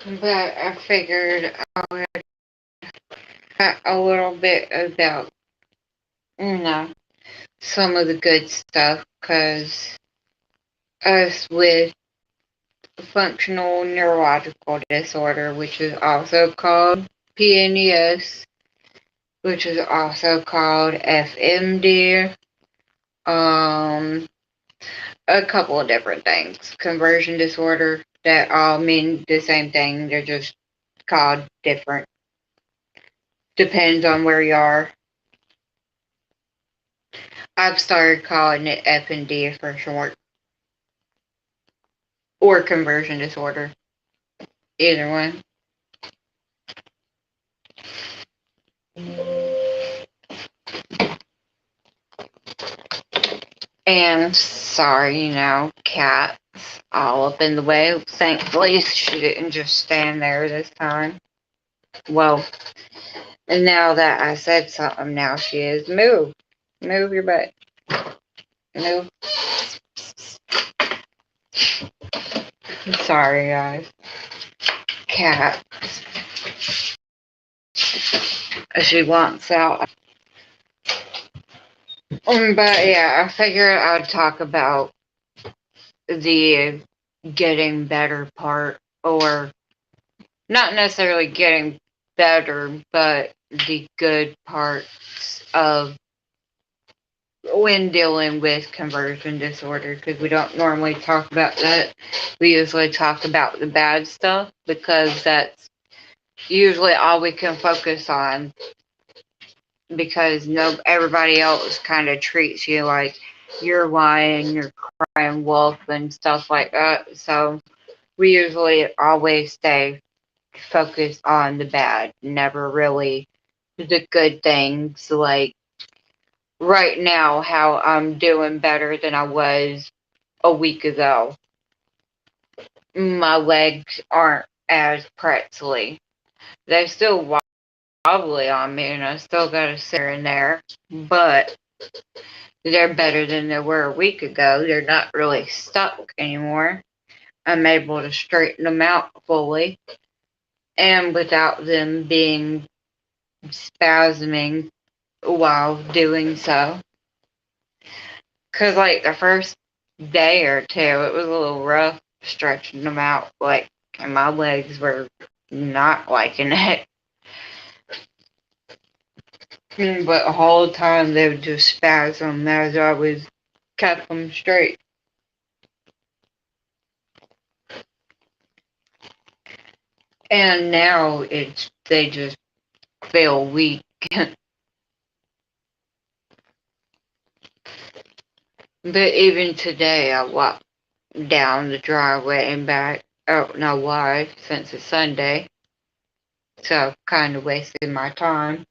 But I figured I would talk a little bit about, you know, some of the good stuff, because us with functional neurological disorder, which is also called PNES, which is also called FMD, um, a couple of different things. Conversion disorder, that all mean the same thing, they're just called different. Depends on where you are. I've started calling it FND for short, or conversion disorder, either one. And sorry, cats all up in the way. Thankfully, she didn't just stand there this time. Well, and now that I said something, now she is. Move. Move your butt. Move. Sorry, guys. Cat. She wants out. But yeah, I figured I'd talk about the getting better part, or not necessarily getting better, but the good parts of when dealing with conversion disorder, because we don't normally talk about that. We usually talk about the bad stuff, because that's usually all we can focus on, because everybody else kind of treats you like you're lying, you're crying wolf and stuff like that. So we usually always stay focused on the bad, never really the good things. Like right now, how I'm doing better than I was a week ago. My legs aren't as pretzely. They still wobbly on me, and I still got to sit here and there, but they're better than they were a week ago. They're not really stuck anymore. I'm able to straighten them out fully, and without them being spasming while doing so. Because, like, the first day or two, it was a little rough stretching them out, like, and my legs were not liking it. But the whole time they would just spasm as I was kept them straight. And now they just feel weak. But even today, I walked down the driveway and back. I don't know why, since it's Sunday. So I've kind of wasted my time.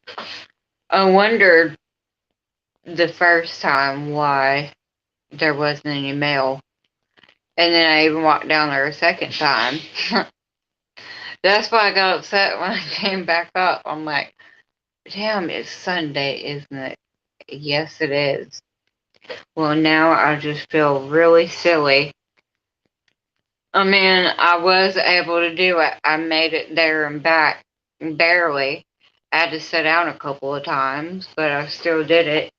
I wondered the first time why there wasn't any mail. And then I even walked down there a second time. That's why I got upset when I came back up. I'm like, damn, it's Sunday, isn't it? Yes, it is. Well, now I just feel really silly. I mean, I was able to do it. I made it there and back, barely. I had to sit down a couple of times, but I still did it.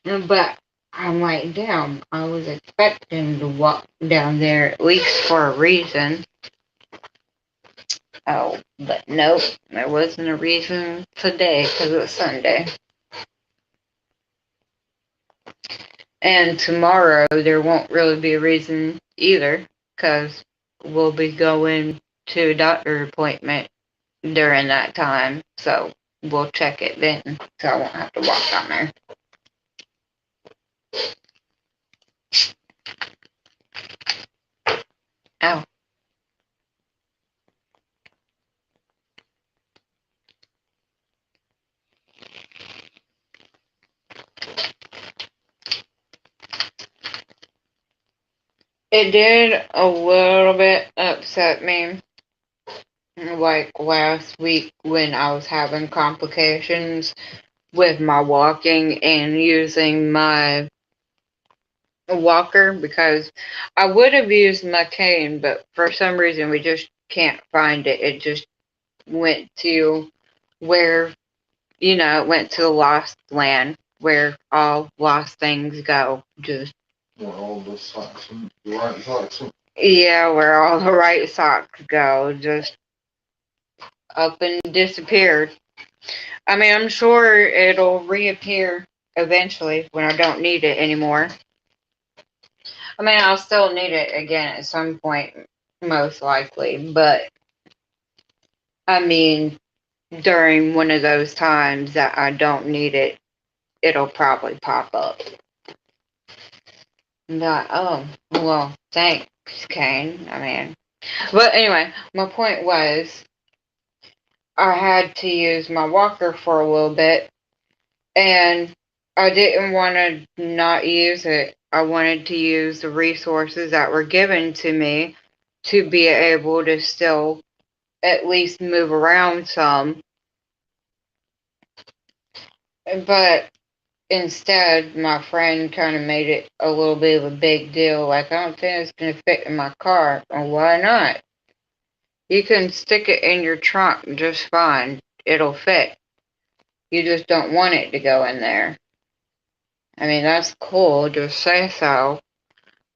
But I'm like, damn, I was expecting to walk down there at least for a reason. Oh, but nope, there wasn't a reason today because it was Sunday. And tomorrow there won't really be a reason either, because we'll be going to a doctor appointment during that time. So we'll check it then, so I won't have to walk down there. Ow. It did a little bit upset me, like last week when I was having complications with my walking and using my walker because I would have used my cane, but for some reason we just can't find it. It just went to where, it went to the lost land where all lost things go. Just Where all the socks, the right socks. yeah, where all the right socks go, just up and disappeared. I mean, I'm sure it'll reappear eventually when I don't need it anymore. I mean, I'll still need it again at some point, most likely, but I mean, during one of those times that I don't need it, it'll probably pop up. Not, oh, well, thanks, Kane. I mean, but anyway, my point was I had to use my walker for a little bit, and I didn't want to not use it. I wanted to use the resources that were given to me to be able to still at least move around some. But instead, my friend kind of made it a little bit of a big deal. Like, I don't think it's going to fit in my car. Well, why not? You can stick it in your trunk just fine. It'll fit. You just don't want it to go in there. I mean, that's cool. Just say so.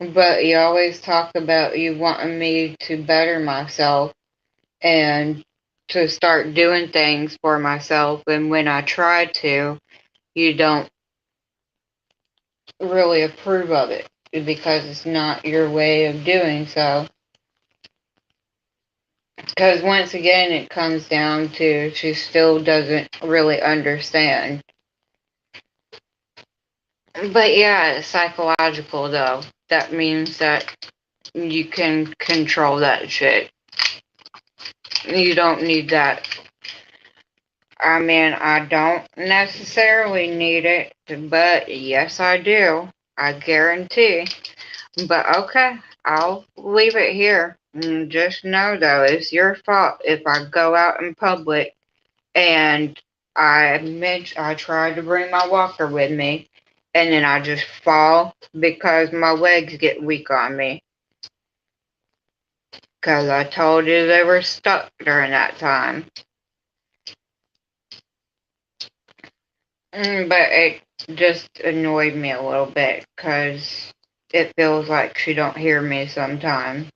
But you always talk about you wanting me to better myself and to start doing things for myself. And when I try to, you don't really approve of it because it's not your way of doing so. Because once again, it comes down to she still doesn't really understand. But yeah, it's psychological though. That means that you can control that shit. You don't need that. I mean, I don't necessarily need it, but yes, I do. I guarantee. But okay, I'll leave it here. Just know though, it's your fault if I go out in public and I tried to bring my walker with me and then I just fall because my legs get weak on me. Because I told you they were stuck during that time. But it just annoyed me a little bit because it feels like she don't hear me sometimes.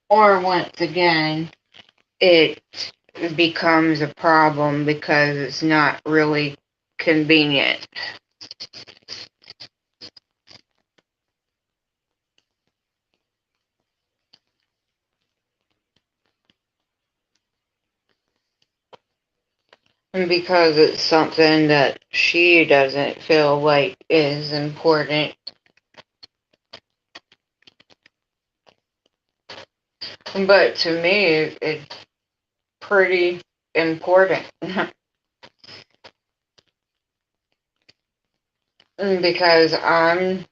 Or once again, it becomes a problem because it's not really convenient. Because it's something that she doesn't feel like is important. But to me, it's pretty important. Because I'm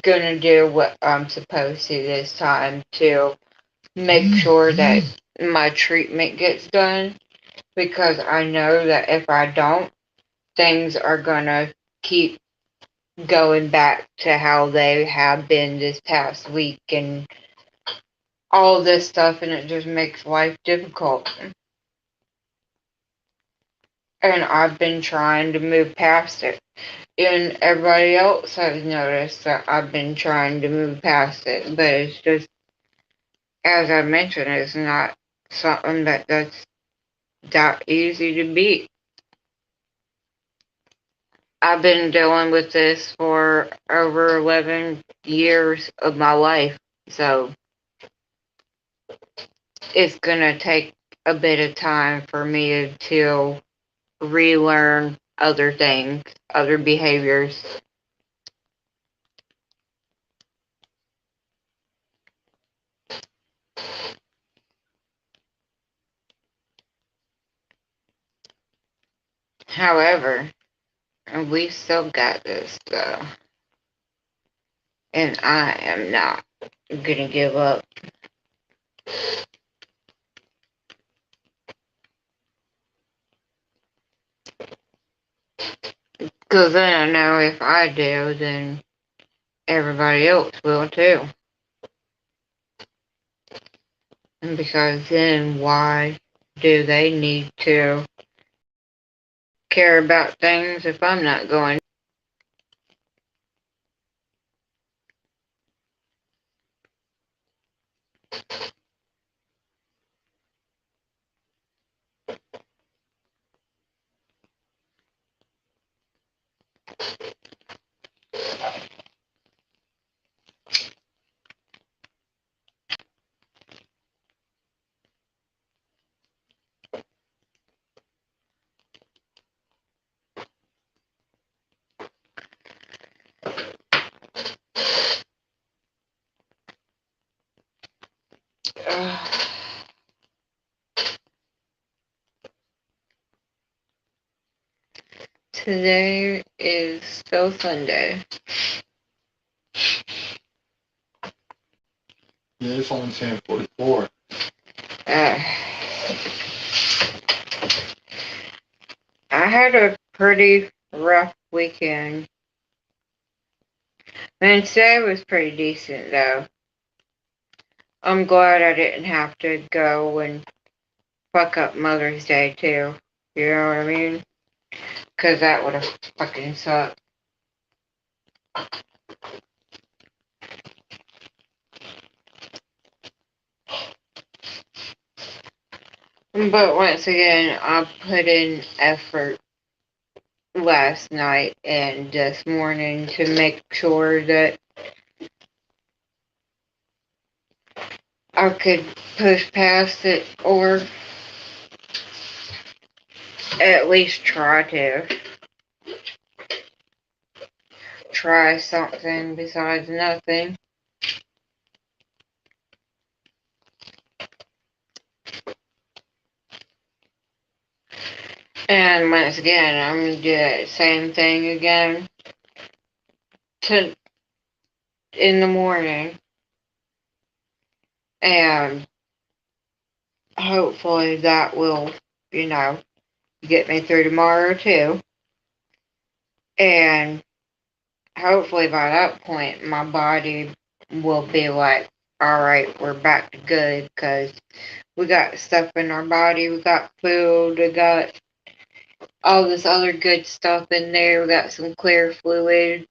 gonna do what I'm supposed to this time to make sure that my treatment gets done. Because I know that if I don't, things are gonna keep going back to how they have been this past week and all this stuff, and it just makes life difficult. And I've been trying to move past it. And everybody else has noticed that I've been trying to move past it, but it's just, as I mentioned, it's not something that's that easy to beat. I've been dealing with this for over 11 years of my life, so it's gonna take a bit of time for me to relearn other things, other behaviors. However, we still got this though, and I am not gonna give up. Because then I know if I do, then everybody else will too. And because then why do they need to care about things if I'm not going? Today is still Sunday. Yeah, it's only 10:44. Uh, I had a pretty rough weekend. And today was pretty decent though. I'm glad I didn't have to go and fuck up Mother's Day too. You know what I mean? Because that would have fucking sucked. But once again, I put in effort last night and this morning to make sure that I could push past it or at least try something besides nothing. And once again, I'm gonna do that same thing again to in the morning, and hopefully that will, you know, get me through tomorrow too. And hopefully by that point, my body will be like, all right, we're back to good because we got stuff in our body, we got food, we got all this other good stuff in there, we got some clear fluid.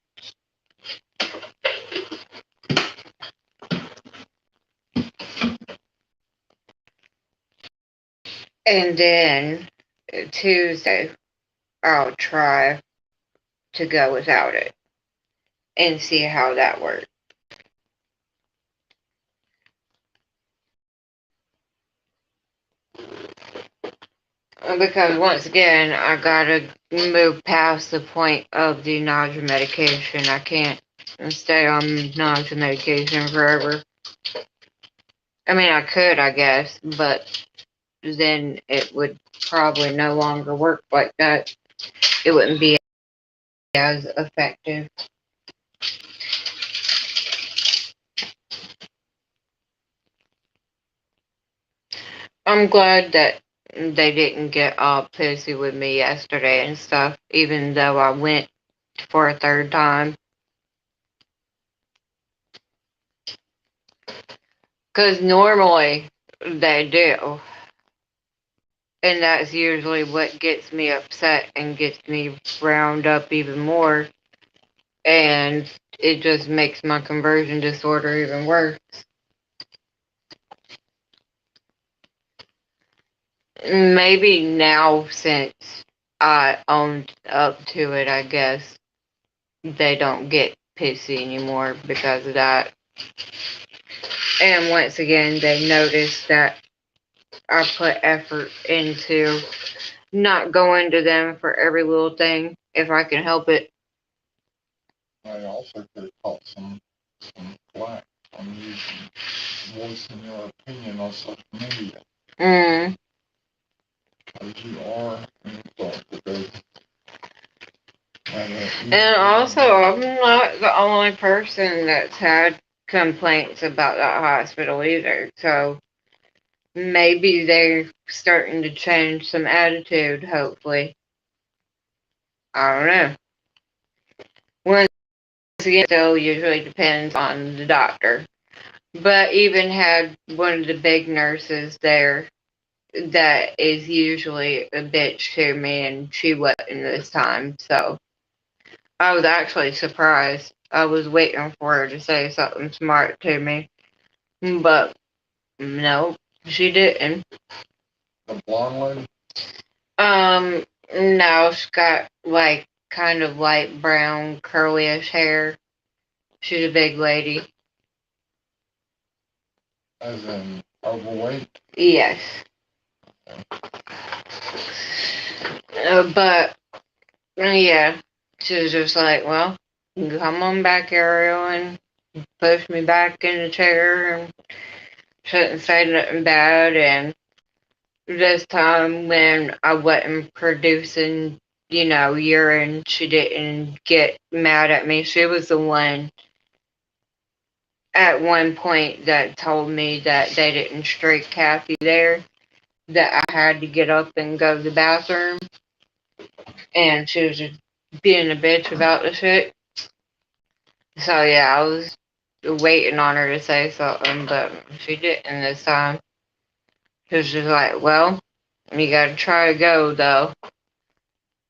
And then Tuesday, I'll try to go without it and see how that works. Because once again, I gotta move past the point of the nausea medication. I can't stay on nausea medication forever. I mean, I could, I guess, but then it would probably no longer work like that. It wouldn't be as effective. I'm glad that they didn't get all pissy with me yesterday and stuff, even though I went for a third time. Because normally they do. And that's usually what gets me upset and gets me round up even more. And it just makes my conversion disorder even worse. Maybe now, since I owned up to it, I guess they don't get pissy anymore because of that. And once again, they notice that I put effort into not going to them for every little thing if I can help it. I also could have caught some flack from you voicing your opinion on social media. Because you are an authoritative. And also, I'm not the only person that's had complaints about that hospital either. So maybe they're starting to change some attitude, hopefully. I don't know. once again, still usually depends on the doctor. But even had one of the big nurses there that is usually a bitch to me, and she wasn't this time. So I was actually surprised. I was waiting for her to say something smart to me, but no, she didn't. The blonde lady? No, she's got like kind of light brown, curlyish hair. She's a big lady. As in overweight? Yes. But yeah, she was just like, well, come on back, Ariel, and push me back in the chair and shouldn't say nothing bad. And this time when I wasn't producing, urine, she didn't get mad at me. She was the one at one point that told me that they didn't straight Kathy there, that I had to get up and go to the bathroom. And she was just being a bitch about the shit. So yeah, I was waiting on her to say something, but she didn't this time. She was just like, well, you gotta try to go though.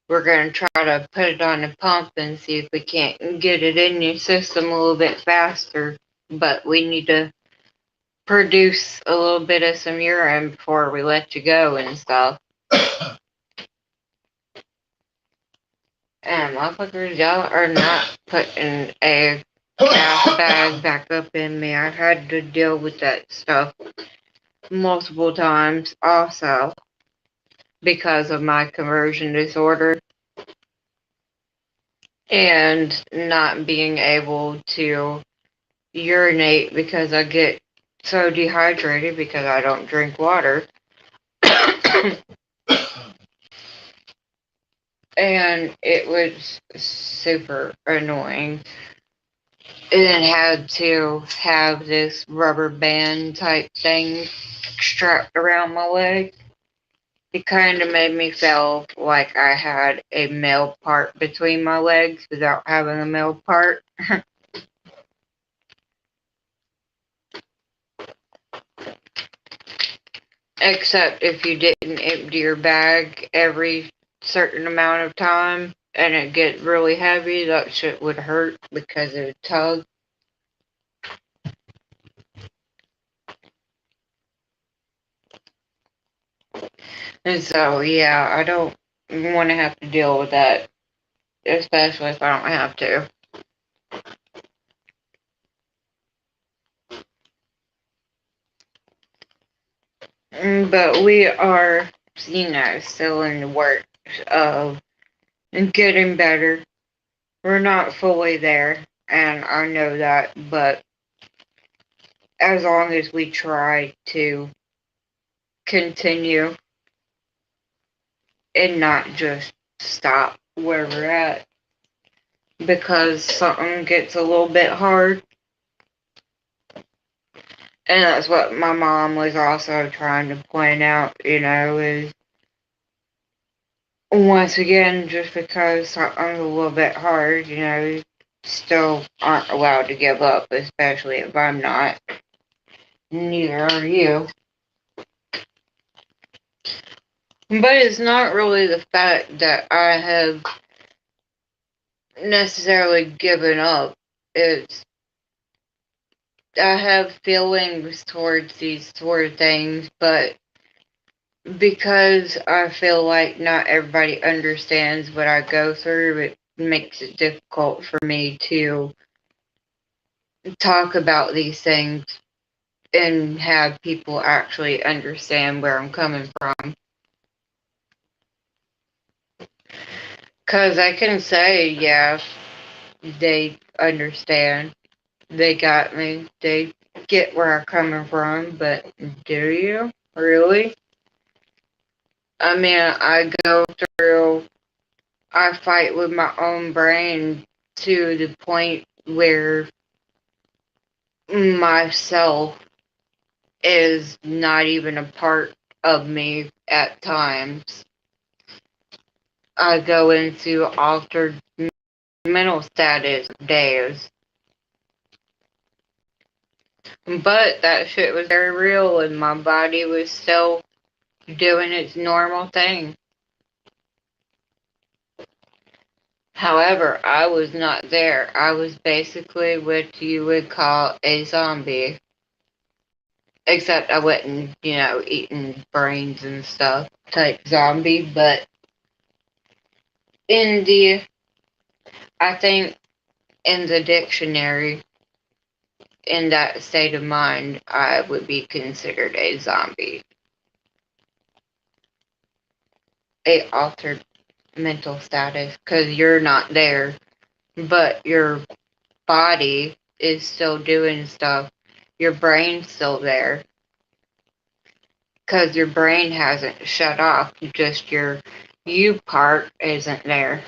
We're gonna try to put it on the pump and see if we can't get it in your system a little bit faster. But we need to produce a little bit of some urine before we let you go and stuff. And motherfuckers, y'all are not putting a gas bag back up in me. I've had to deal with that stuff multiple times also because of my conversion disorder and not being able to urinate because I get so dehydrated because I don't drink water. And it was super annoying. And then had to have this rubber band type thing strapped around my leg. It kind of made me feel like I had a male part between my legs without having a male part. Except if you didn't empty your bag every certain amount of time and it get really heavy, that shit would hurt because it would tug. And so, yeah, I don't want to have to deal with that, especially if I don't have to. But we are, still in the works of getting better. We're not fully there, and I know that, but as long as we try to continue and not just stop where we're at, because something gets a little bit hard. And that's what my mom was also trying to point out, is once again, just because something's a little bit hard, still aren't allowed to give up, especially if I'm not. Neither are you. But it's not really the fact that I have necessarily given up. It's I have feelings towards these sort of things, but because I feel like not everybody understands what I go through, it makes it difficult for me to talk about these things and have people actually understand where I'm coming from. Because I can say, yeah, they understand. They got me. They get where I'm coming from, but do you? Really? I mean, I fight with my own brain to the point where myself is not even a part of me at times. I go into altered mental status days But that shit was very real, and my body was still doing its normal thing. However, I was not there. I was basically what you would call a zombie. Except I wasn't, eating brains and stuff type zombie, but in the, I think in the dictionary, in that state of mind, I would be considered a zombie. A altered mental status, because you're not there, but your body is still doing stuff. Your brain's still there, because your brain hasn't shut off, just your you part isn't there.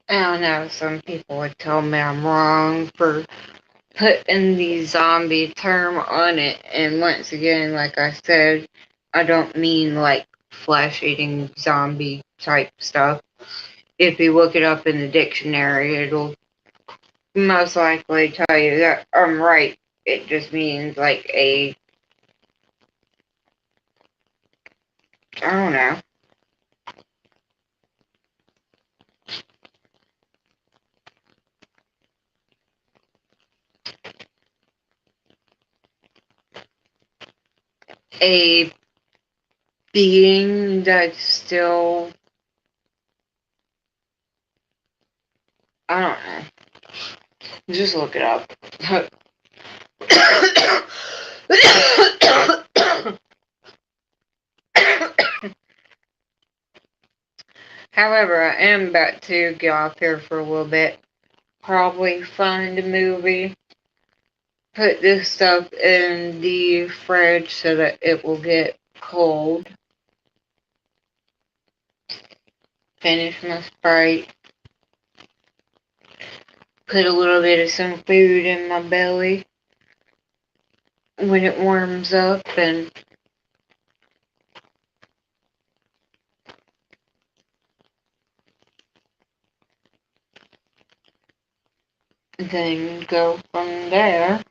I don't know, some people would tell me I'm wrong for putting the zombie term on it, and once again, like I said, I don't mean like flesh eating zombie type stuff. If you look it up in the dictionary, it'll most likely tell you that I'm right. It just means like I don't know, a being that's still, I don't know. Just look it up. However, I am about to get off here for a little bit. Probably find a movie. Put this stuff in the fridge so that it will get cold. Finish my Sprite. Put a little bit of some food in my belly when it warms up, and then go from there.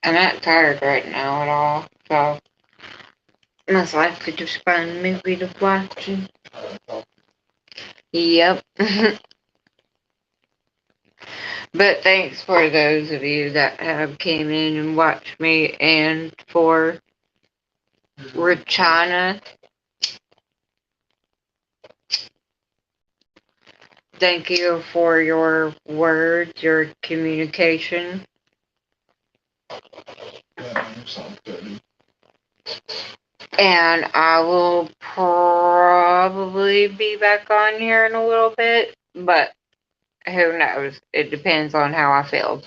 I'm not tired right now at all, so most likely just find a movie to watch. Yep. But thanks for those of you that have came in and watched me, and for Richana, thank you for your words, your communication. And I will probably be back on here in a little bit, but who knows? It depends on how I feel.